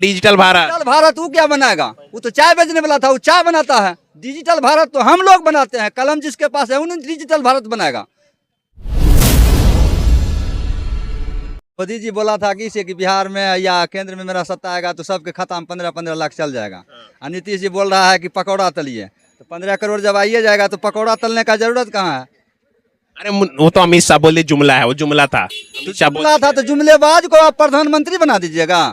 Digital Bharat. Digital Bharat वो क्या बनाएगा? वो तो चाय बेचने वाला था, वो चाय बनाता है। डिजिटल भारत तो हम लोग बनाते हैं, कलम जिसके पास है उन्हें डिजिटल भारत बनाएगा। मोदी जी बोला था कि बिहार में या केंद्र में मेरा सत्ता आएगा तो सबके खाता में 15-15 लाख चल जाएगा। और नीतीश जी बोल रहा है कि पकौड़ा तलिए, तो 15 करोड़ जब आइए जाएगा तो पकौड़ा तलने का जरूरत कहाँ है? अरे वो तो अमित शाह बोले जुमला है, वो जुमला था। अमित शाह जुमला था तो जुमलेबाज को आप प्रधानमंत्री बना दीजिएगा।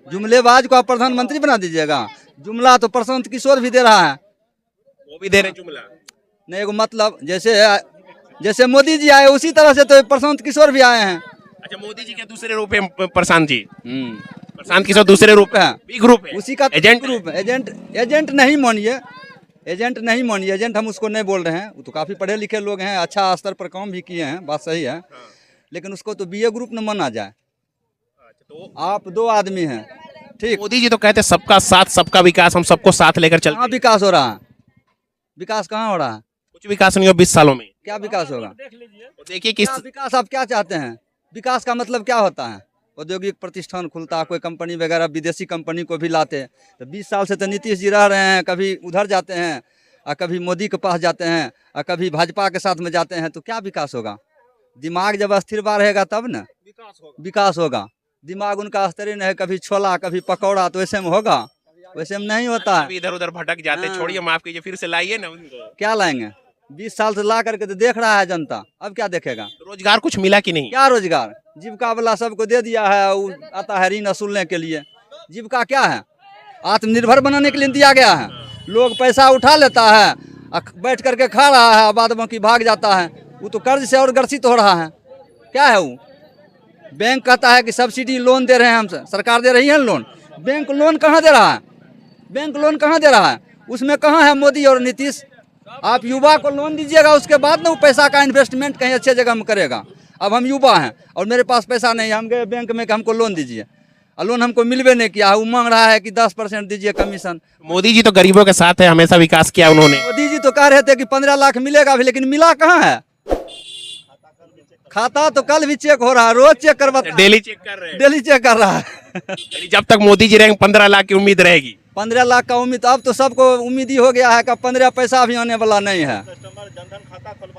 जुमलेबाज को आप प्रधानमंत्री बना दीजिएगा। जुमला तो प्रशांत किशोर भी दे रहा है, वो भी दे रहे जुमला। नहीं वो मतलब जैसे मोदी जी आए उसी तरह से तो प्रशांत किशोर भी आए हैं। अच्छा, मोदी जी के दूसरे रूप है प्रशांत जी। प्रशांत किशोर दूसरे रूप है, बी ग्रुप है, उसी का एजेंट ग्रुप है। एजेंट नहीं मानिए, एजेंट नहीं मानिए, एजेंट हम उसको नहीं बोल रहे हैं। वो तो काफी पढ़े लिखे लोग हैं, अच्छा स्तर पर काम भी किए हैं, बात सही है। लेकिन उसको तो बीए ग्रुप न माना जाए। तो आप दो आदमी हैं, ठीक। मोदी जी तो कहते सबका साथ सबका विकास, हम सबको साथ लेकर चलते कहाँ हैं। विकास हो रहा है? विकास कहाँ हो रहा है? कुछ विकास नहीं हो 20 सालों में। क्या विकास होगा? तो देखिए किस क्या विकास आप क्या चाहते हैं? विकास का मतलब क्या होता है? औद्योगिक प्रतिष्ठान खुलता, कोई कंपनी वगैरह विदेशी कंपनी को भी लाते। तो 20 साल से तो नीतीश जी रह रहे हैं, कभी उधर जाते हैं और कभी मोदी के पास जाते हैं और कभी भाजपा के साथ में जाते हैं, तो क्या विकास होगा? दिमाग जब अस्थिर बा रहेगा तब ना विकास होगा। दिमाग उनका अस्थिर नहीं है, कभी छोला कभी पकौड़ा, तो वैसे में होगा? वैसे में नहीं होता है। इधर उधर भटक जाते, हाँ। छोड़िए, माफ कीजिए, फिर से लाइए ना उनको। क्या लाएंगे? 20 साल से ला करके तो देख रहा है जनता, अब क्या देखेगा? रोजगार कुछ मिला कि नहीं? क्या रोजगार? जीविका वाला सबको दे दिया है, वो आता है ऋण वसूलने के लिए। जीविका क्या है? आत्मनिर्भर बनाने के लिए दिया गया है। लोग पैसा उठा लेता है, बैठ करके खा रहा है, बाद बाकी भाग जाता है। वो तो कर्ज से और ग्रसित हो रहा है। क्या है वो? बैंक कहता है कि सब्सिडी लोन दे रहे हैं, हम सरकार दे रही है लोन। बैंक लोन कहाँ दे रहा है? बैंक लोन कहाँ दे रहा है? उसमें कहाँ है मोदी और नीतीश? आप युवा को लोन दीजिएगा, उसके बाद ना वो पैसा का इन्वेस्टमेंट कहीं अच्छे जगह में करेगा। अब हम युवा हैं और मेरे पास पैसा नहीं है, हम गए बैंक में कि हमको लोन दीजिए, और लोन हमको मिलवे नहीं किया। वो मांग रहा है कि 10% दीजिए कमीशन। मोदी जी तो गरीबों के साथ है, हमेशा विकास किया उन्होंने। मोदी जी तो कह रहे थे कि 15 लाख मिलेगा भी, लेकिन मिला कहाँ है? खाता तो कल भी चेक हो रहा है, रोज चेक करवाता है। डेली चेक कर रहे हैं। डेली चेक कर रहा है। यानी जब तक मोदी जी रहेंगे 15 लाख की उम्मीद रहेगी। 15 लाख का उम्मीद, अब तो सबको उम्मीद ही हो गया है कि 15 पैसा भी आने वाला नहीं है।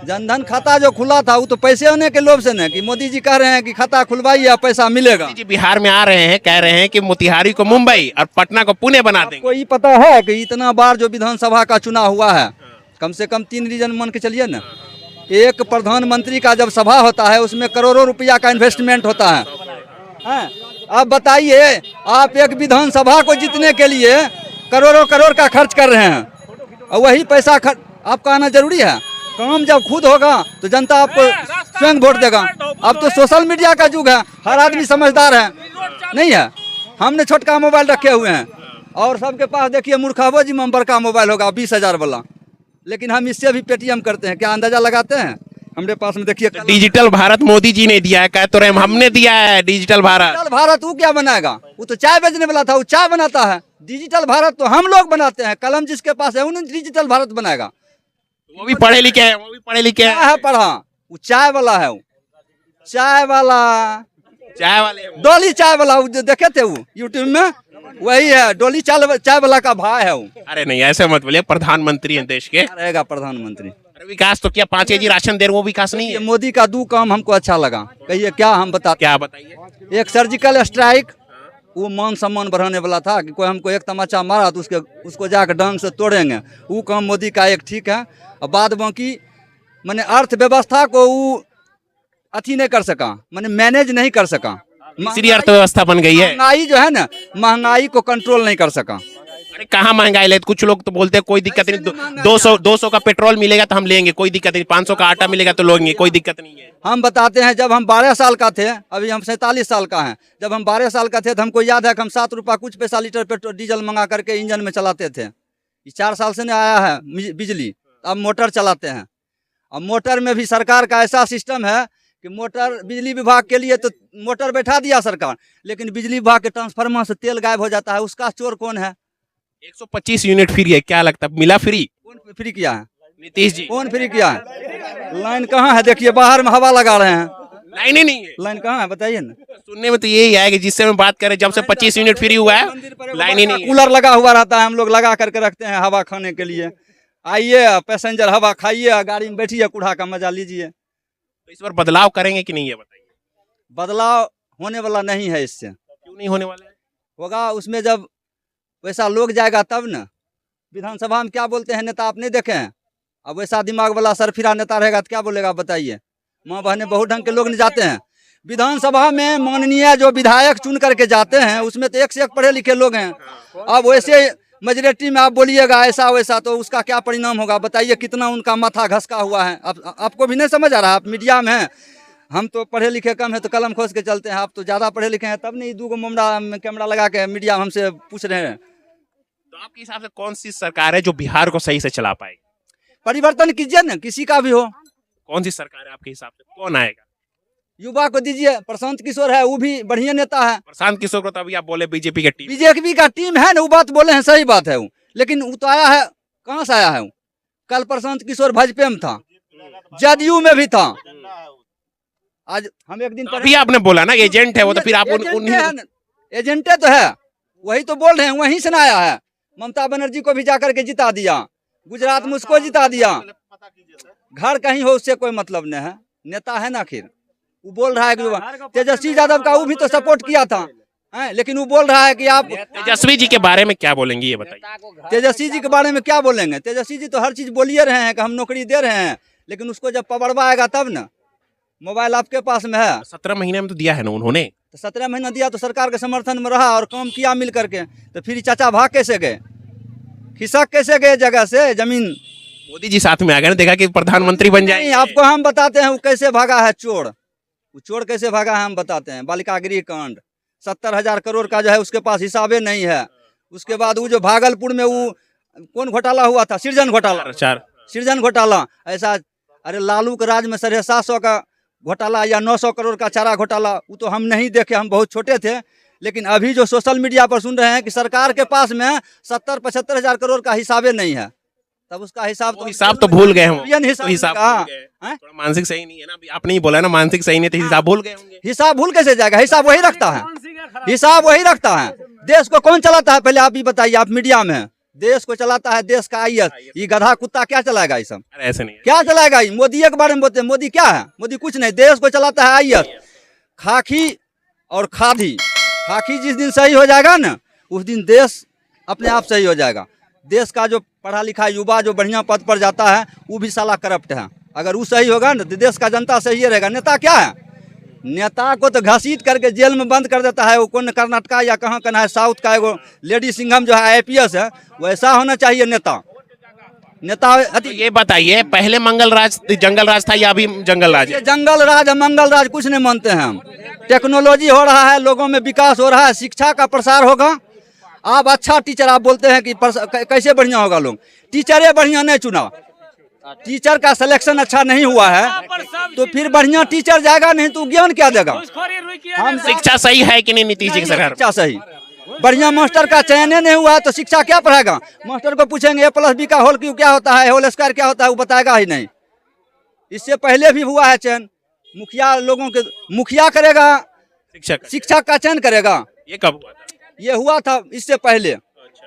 जनधन खाता जो खुला था वो तो पैसे होने के लोभ से न, कि मोदी जी कह रहे हैं कि खाता खुलवाइए पैसा मिलेगा। मोदी जी बिहार में आ रहे हैं, कह रहे हैं कि मोतिहारी को मुंबई और पटना को पुणे बना देंगे। आपको ये पता है कि इतना बार जो विधानसभा का चुनाव हुआ है, कम से कम 3 रीजन मान के चलिए ना। एक प्रधानमंत्री का जब सभा होता है उसमें करोड़ों रुपया का इन्वेस्टमेंट होता है। आप बताइए, आप एक विधानसभा को जीतने के लिए करोड़ों करोड़ का खर्च कर रहे हैं, और वही पैसा आपका आना जरूरी है? काम जब खुद होगा तो जनता आपको स्वयं वोट देगा। अब तो सोशल मीडिया का युग है, हर आदमी समझदार है नहीं है। हमने छोटका मोबाइल रखे हुए हैं और सबके पास देखिए मूर्खाबो जी में बड़का मोबाइल होगा 20,000 वाला, लेकिन हम इससे भी पेटीएम करते हैं। क्या अंदाजा लगाते हैं? हमारे पास में देखिए डिजिटल भारत मोदी जी ने दिया है, कह तो रहे हमने दिया है डिजिटल भारत। डिजिटल भारत वो क्या बनाएगा? वो तो चाय बेचने वाला था, वो चाय बनाता है। डिजिटल भारत तो हम लोग बनाते हैं, कलम जिसके पास है उन्हें डिजिटल भारत बनाएगा। वो भी पढ़े लिखे हैं, वो भी पढ़े लिखे क्या हैं। है पढ़ा? वो चाय वाला है, वो चाय वाला, चाय वाले डोली चाय वाला, वो जो देखे थे वो यूट्यूब में, वही है डोली चाय वाला का भाई है वो। अरे नहीं, ऐसे मत बोलिए, प्रधानमंत्री हैं देश के। रहेगा प्रधानमंत्री। अरे विकास तो क्या 5 केजी राशन दे रहे, वो विकास नहीं ये है। मोदी का 2 काम हमको अच्छा लगा। कहिए क्या हम बताते? क्या बताइए? एक सर्जिकल स्ट्राइक, वो मान सम्मान बढ़ाने वाला था कि कोई हमको एक तमाचा मारा तो उसको जाकर ढंग से तोड़ेंगे। वो काम मोदी का एक ठीक है। और बाद बाकी मैंने अर्थव्यवस्था को वो अथी नहीं कर सका, मैंने मैनेज नहीं कर सका। तीसरी अर्थव्यवस्था बन गई है। महंगाई जो है ना, महंगाई को कंट्रोल नहीं कर सका। अरे कहाँ महंगाई ले, कुछ लोग तो बोलते हैं कोई दिक्कत नहीं, 200 का पेट्रोल मिलेगा तो हम लेंगे, कोई दिक्कत नहीं, 500 का आटा मिलेगा तो लेंगे, कोई दिक्कत नहीं है। हम बताते हैं, जब हम 12 साल का थे, अभी हम 47 साल का हैं, जब हम 12 साल का थे तो हमको याद है कि हम 7 रुपया कुछ पैसा लीटर पेट्रोल डीजल मंगा करके इंजन में चलाते थे। ये 4 साल से नहीं आया है बिजली, अब मोटर चलाते हैं। अब मोटर में भी सरकार का ऐसा सिस्टम है कि मोटर बिजली विभाग के लिए तो मोटर बैठा दिया सरकार, लेकिन बिजली विभाग के ट्रांसफार्मर से तेल गायब हो जाता है। उसका चोर कौन है? 125 यूनिट फ्री है, क्या लगता है मिला फ्री? कौन फ्री किया है? नीतीश जी। कौन फ्री किया है? लाइन कहाँ है? देखिए बाहर में हवा लगा रहे हैं। लाइन ही नहीं है। लाइन कहाँ है बताइए ना। सुनने में तो यही है कि जिससे हम बात करें, जब से 25 यूनिट फ्री हुआ है लाइन ही नहीं है। कूलर लगा हुआ रहता है, हम लोग लगा करके रखते हैं हवा खाने के लिए। आइए पैसेंजर हवा खाइए, गाड़ी में बैठिए, कूड़ा का मजा लीजिए। तो इस बार बदलाव करेंगे कि नहीं, ये बताइए। बदलाव होने वाला नहीं है इससे। क्यों नहीं होने वाला है? होगा उसमें जब वैसा लोग जाएगा तब ना। विधानसभा में क्या बोलते हैं नेता, आप नहीं देखे हैं? अब वैसा दिमाग वाला सरफिरा नेता रहेगा तो क्या बोलेगा बताइए। माँ बहने बहुत ढंग के लोग नहीं जाते हैं विधानसभा में। माननीय जो विधायक चुन करके जाते हैं उसमें तो एक से एक पढ़े लिखे लोग हैं। अब वैसे मेजोरिटी में आप बोलिएगा ऐसा वैसा, तो उसका क्या परिणाम होगा बताइए। कितना उनका माथा घसका हुआ है। आपको भी नहीं समझ आ रहा, आप मीडिया में हैं। हम तो पढ़े लिखे कम है तो कलम खोस के चलते हैं, आप तो ज़्यादा पढ़े लिखे हैं, तब नहीं 2 कैमरा लगा के मीडिया में हमसे पूछ रहे हैं। तो आपके हिसाब से कौन सी सरकार है जो बिहार को सही से चला पाएगी? परिवर्तन कीजिए ना, किसी का भी हो। कौन सी सरकार है आपके हिसाब से, कौन आएगा? युवा को दीजिए, प्रशांत किशोर है, वो भी बढ़िया नेता है। प्रशांत किशोर को तो अभी आप बोले बीजेपी की टीम। बीजेपी का टीम है ना, वो बात बोले हैं, सही बात है वो। लेकिन वो तो आया है, कहाँ से आया है वो? कल प्रशांत किशोर भाजपा में था, जदयू में भी था। आज हम एक दिन अभी आपने बोला ना एजेंट है वो, तो फिर आप एजेंटे तो है, वही तो बोल रहे हैं, वहीं से ना आया है। ममता बनर्जी को भी जाकर के जिता दिया, गुजरात में उसको जिता दिया। घर कहीं हो उससे कोई मतलब नहीं है, नेता है ना। आखिर वो बोल रहा है कि तेजस्वी यादव का वो भी तो सपोर्ट किया था, लेकिन वो बोल रहा है कि आप तेजस्वी जी के बारे में क्या बोलेंगे ये बताइए। तेजस्वी जी के बारे में क्या बोलेंगे? तेजस्वी जी तो हर चीज बोलिए रहे हैं कि हम नौकरी दे रहे हैं, लेकिन उसको जब पकड़वा आएगा तब ना। मोबाइल आपके पास में है, 17 महीने में तो दिया है ना उन्होंने। तो 17 महीना दिया तो सरकार के समर्थन में रहा और काम किया मिल करके। तो फिर चाचा भाग कैसे गए, खिसक कैसे गए जगह से जमीन? मोदी जी साथ में आ गए ना, देखा कि प्रधानमंत्री बन जाएंगे। आपको हम बताते हैं वो कैसे भागा है चोर। वो चोर कैसे भागा है हम बताते हैं। बालिका गृह कांड 70,000 करोड़ का जो है उसके पास हिसाबे नहीं है। उसके बाद वो जो भागलपुर में वो कौन घोटाला हुआ था, सृजन घोटाला। सृजन घोटाला ऐसा, अरे लालू के राज में 750 का घोटाला या 900 करोड़ का चारा घोटाला, वो तो हम नहीं देखे, हम बहुत छोटे थे। लेकिन अभी जो सोशल मीडिया पर सुन रहे हैं कि सरकार के पास में 70-75 हजार करोड़ का हिसाबे नहीं है, तब उसका हिसाब तो भूल गए हम। हिसाब मानसिक सही नहीं है ना, आपने ही बोला ना मानसिक सही नहीं, तो हिसाब भूल गए होंगे। हिसाब भूल कैसे जाएगा? हिसाब वही रखता है, हिसाब वही रखता है। देश को कौन चलाता है पहले आप ही बताइए। आप मीडिया में, देश को चलाता है देश का IAS। ये गधा कुत्ता क्या चलाएगा? ये सब ऐसे नहीं क्या चलाएगा? मोदी के बारे में बोलते हैं, मोदी क्या है? मोदी कुछ नहीं, देश को चलाता है IAS। खाकी और खादी, खाकी जिस दिन सही हो जाएगा ना, उस दिन देश अपने आप सही हो जाएगा। देश का जो पढ़ा लिखा युवा जो बढ़िया पद पर जाता है वो भी साला करप्ट है। अगर वो सही होगा ना तो देश का जनता सही रहेगा। नेता क्या है? नेता को तो घसीट करके जेल में बंद कर देता है। वो कौन कर्नाटका या कहाँ का है, साउथ का एगो लेडी सिंघम जो है IPS है, वैसा होना चाहिए नेता। तो ये बताइए, पहले मंगल राज जंगल राज था या अभी जंगल राज? ये जंगल राज मंगल राज कुछ नहीं मानते हैं हम। टेक्नोलॉजी हो रहा है, लोगों में विकास हो रहा है, शिक्षा का प्रसार होगा। आप अच्छा टीचर, आप बोलते हैं कि कैसे बढ़िया होगा? लोग टीचरे बढ़िया नहीं चुना, टीचर का सिलेक्शन अच्छा नहीं हुआ है, तो फिर बढ़िया टीचर जाएगा नहीं तो ज्ञान क्या देगा? हम शिक्षा सही है कि नहीं नीतीश जी की सरकार? शिक्षा सही, बढ़िया मास्टर का चयन नहीं हुआ तो शिक्षा क्या पढ़ाएगा? मास्टर को पूछेंगे A+B का होल क्यों क्या होता है, होल स्क्वायर क्या होता है, वो बताएगा ही नहीं। इससे पहले भी हुआ है चयन, मुखिया लोगों के, मुखिया करेगा, शिक्षक का चयन करेगा। ये कब हुआ था? ये हुआ था इससे पहले,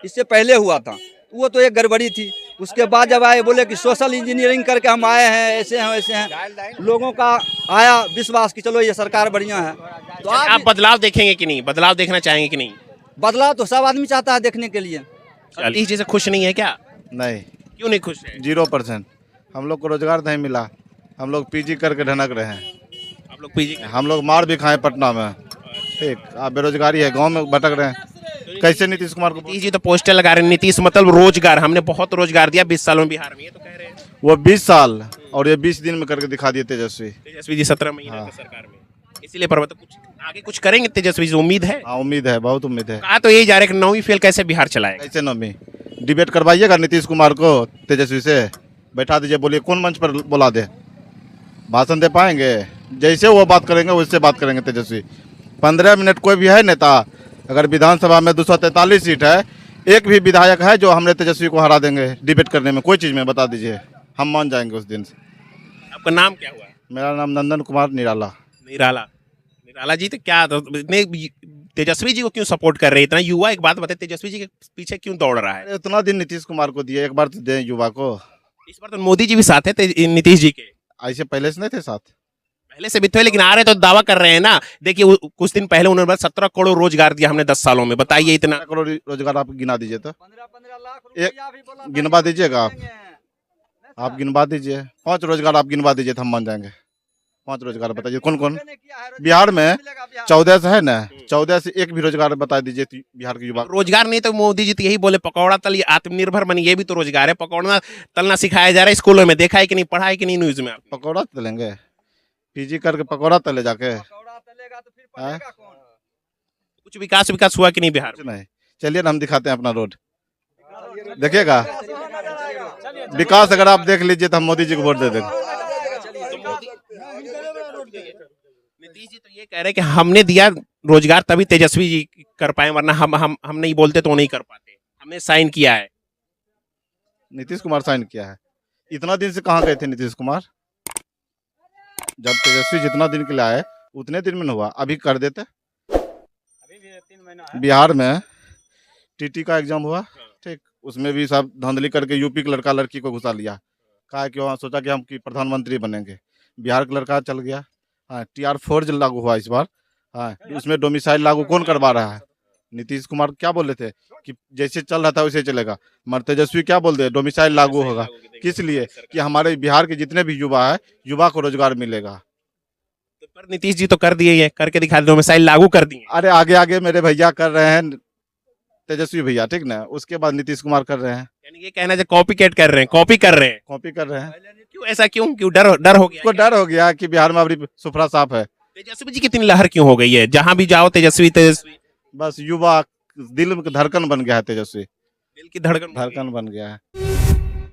इससे पहले हुआ था। वो तो एक गड़बड़ी थी। उसके बाद जब आए बोले कि सोशल इंजीनियरिंग करके हम आए हैं, ऐसे हैं वैसे हैं, लोगों का आया विश्वास कि चलो ये सरकार बढ़िया है। तो आप बदलाव देखेंगे कि नहीं? बदलाव देखना चाहेंगे कि नहीं? बदलाव तो सब आदमी चाहता है देखने के लिए। नीतीश जी से खुश नहीं है क्या? नहीं। क्यों नहीं खुश है? 0%। हम लोग को रोजगार नहीं मिला, हम लोग PG करके ढनक रहे हैं। आप लोग PG? हम लोग मार भी खाए पटना में, ठीक। आप बेरोजगारी है, गांव में भटक रहे हैं। कैसे नीतीश कुमार को? नीतीश जी तो पोस्टर लगा रहे हैं, नीतीश मतलब रोजगार, हमने बहुत रोजगार दिया 20 सालों में बिहार में, ये तो कह रहे हैं। वो 20 साल और ये 20 दिन में करके दिखा दिए तेजस्वी जी 17 महीने की सरकार में, इसीलिए पर कुछ आगे कुछ करेंगे तेजस्वी जी, उम्मीद है? हाँ उम्मीद है, बहुत उम्मीद है। कहा तो यही जा रहे कि 9वीं फेल कैसे बिहार चलाएगा? कैसे 9वीं डिबेट करवाइएगा नीतीश कुमार को तेजस्वी से, बैठा दीजिए, बोलिए कौन मंच पर बुला दे, भाषण दे पाएंगे? जैसे वो बात करेंगे वैसे बात करेंगे तेजस्वी। 15 मिनट कोई भी है नेता, अगर विधानसभा में 243 सीट है, एक भी विधायक है जो हमने तेजस्वी को हरा देंगे डिबेट करने में, कोई चीज़ में बता दीजिए, हम मान जाएंगे उस दिन से। आपका नाम क्या हुआ? मेरा नाम नंदन कुमार निराला। निराला निराला जी तो क्या नहीं, तेजस्वी जी को क्यों सपोर्ट कर रहे हैं इतना युवा? एक बात बताए, तेजस्वी जी के पीछे क्यों दौड़ रहा है? अरे उतना दिन नीतीश कुमार को दिए, एक बार तो दें युवा को। इस बार तो मोदी जी भी साथ है नीतीश जी के। ऐसे पहले से नहीं थे साथ। पहले से भी थे, लेकिन आ रहे तो दावा कर रहे हैं ना। देखिए कुछ दिन पहले उन्होंने 17 करोड़ रोजगार दिया हमने 10 सालों में, बताइए इतना। 15 करोड़ रोजगार आप गिना दीजिए तो 15-15 लाख एक रुपया भी बोला था गिनवा कि दीजिएगा आप। देंगे। आप गिनवा दीजिए 5 रोजगार आप गिनवा दीजिए तो हम मान जाएंगे। 5 रोजगार बताइए कौन कौन मैंने किया है, बिहार में? मिलेगा बिहार। 14 से है ना, 14 से एक भी रोजगार बता दीजिए बिहार के युवा को। रोजगार नहीं तो मोदी जी तो यही बोले पकौड़ा तलिए आत्मनिर्भर बनिए, ये भी तो रोजगार है। पकौड़ा तलना सिखाया जा रहा है स्कूलों में, देखा है कि नहीं, पढ़ा है कि नहीं न्यूज में आपने? पकौड़ा तलेंगे, पीजी करके पकौड़ा तले जाके? पकौड़ा तलेगा तो फिर पढ़ेगा कौन? कुछ विकास हुआ कि नहीं बिहार कुछ नहीं। चलिए ना हम दिखाते हैं अपना रोड, देखिएगा विकास। अगर आप देख लीजिए तो हम मोदी जी को वोट दे देंगे। नीतीश जी तो ये कह रहे हैं कि हमने दिया रोजगार तभी तेजस्वी जी कर पाए, वरना हम नहीं बोलते तो वो नहीं कर पाते, हमने साइन किया है। नीतीश कुमार साइन किया है। इतना दिन से कहाँ गए थे नीतीश कुमार? जब तेजस्वी जितना दिन के लिए आए उतने दिन में न हुआ, अभी कर देते। बिहार में टीटी का एग्जाम हुआ, ठीक, उसमें भी सब धांधली करके यूपी के लड़का लड़की को घुसा लिया। कहा कि वहाँ सोचा कि हम कि प्रधानमंत्री बनेंगे, बिहार का लड़का चल गया। हाँ, TR4 जो लागू हुआ इस बार, हाँ, उसमें डोमिसाइल लागू कौन करवा रहा है? नीतीश कुमार क्या बोले थे कि जैसे चल रहा था वैसे चलेगा, मगर तेजस्वी क्या बोल दे, डोमिसाइल लागू होगा। किस लिए? कि हमारे बिहार के जितने भी युवा है, युवा को रोजगार मिलेगा। तो पर नीतीश जी तो कर दिए, ये करके दिखा दो, मिसाइल लागू कर दिए। अरे आगे आगे मेरे भैया कर रहे हैं, तेजस्वी भैया, ठीक ना, उसके बाद नीतीश कुमार कर रहे हैं। यानी ये कहना है कॉपी कैट कर रहे हैं, कॉपी कर रहे हैं। कॉपी कर रहे हैं। क्यों ऐसा, क्यों क्यों डर डर हो गया? उसको डर हो गया कि बिहार में अभी सुफरा साफ है। तेजस्वी जी की इतनी लहर क्यों हो गई है? जहां भी जाओ तेजस्वी तेजस्वी, बस युवा दिल में धड़कन बन गया है, तेजस्वी दिल की धड़कन धड़कन बन गया है।